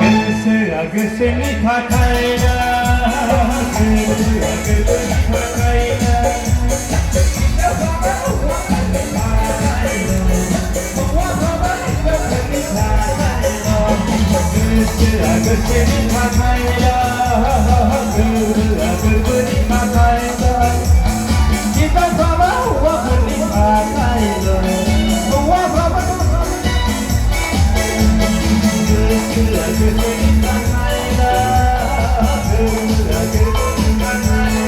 Gwswya gwswni takailow, gwswya gwswni takailow. Gwswya gwswni takailow, gwswya gwswni takailow. Kita sama gwswni takailow. Gwswya gwswni takailow, gwswya gwswni takailow.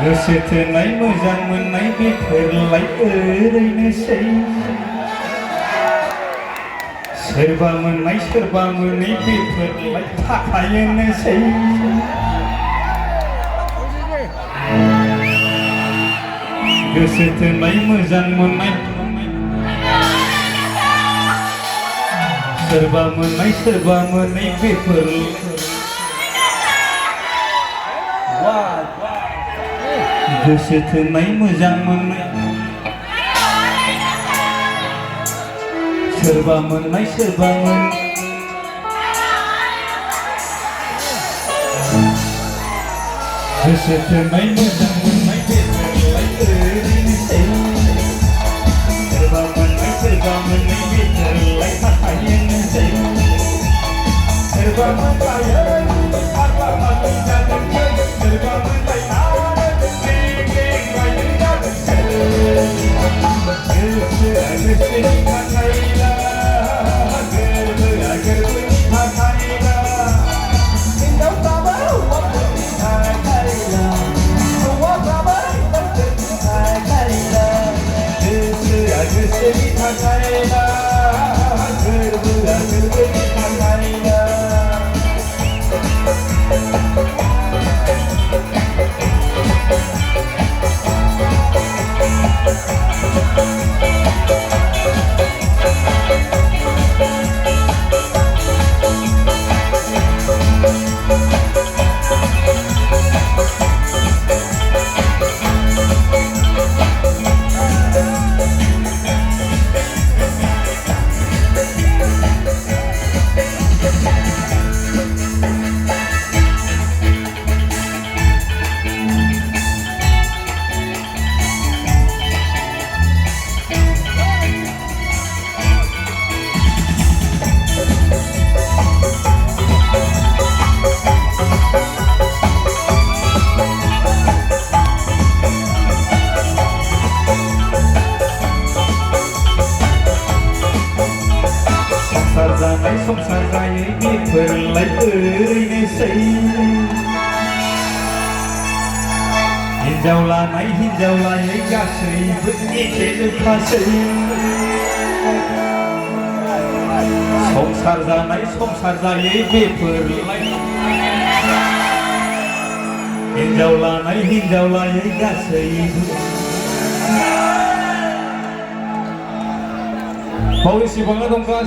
Goसो थोनाय मोजां मोननाय बेफोरलाय ओरैनोसै सोरबा मोननाय सोरबा मोनै बेफोरलाय थाखायोनोसै गोसो थोनाय मोजां मोननाय सोरबा मोननाय सोरबा मोनै बेफोर गोसो थोनाय मोजां मोननाय सोरबा मोननाय सोरबा मोनै गोसो थोनाय मोजां मोननाय बेफोरलाय ओरैनोसै सोरबा मोननाय सोरबा मोनै बेफोरलाय थाखायोनोसै सोरबा मोनलायो सोरबा मोनै जादोंसै सोरबा मोनलाय Gwswya gwswni takailow, gwswya gwswni takailow. Hindaw sama gwswni takailow, semua sama gwswni takailow. Gwswya gwswni takailow, gwswya gwswni takailow. संसार जायै बेफोरलाय ओरैनोसै हिनजाव लानाय हिनजाव लायै गासैबो एखेजोबखासै संसार जानाय संसार जायै बेफोरलाय हिनजाव लानाय हिनजाव लायै गासैबो बावैसो बांला दंगा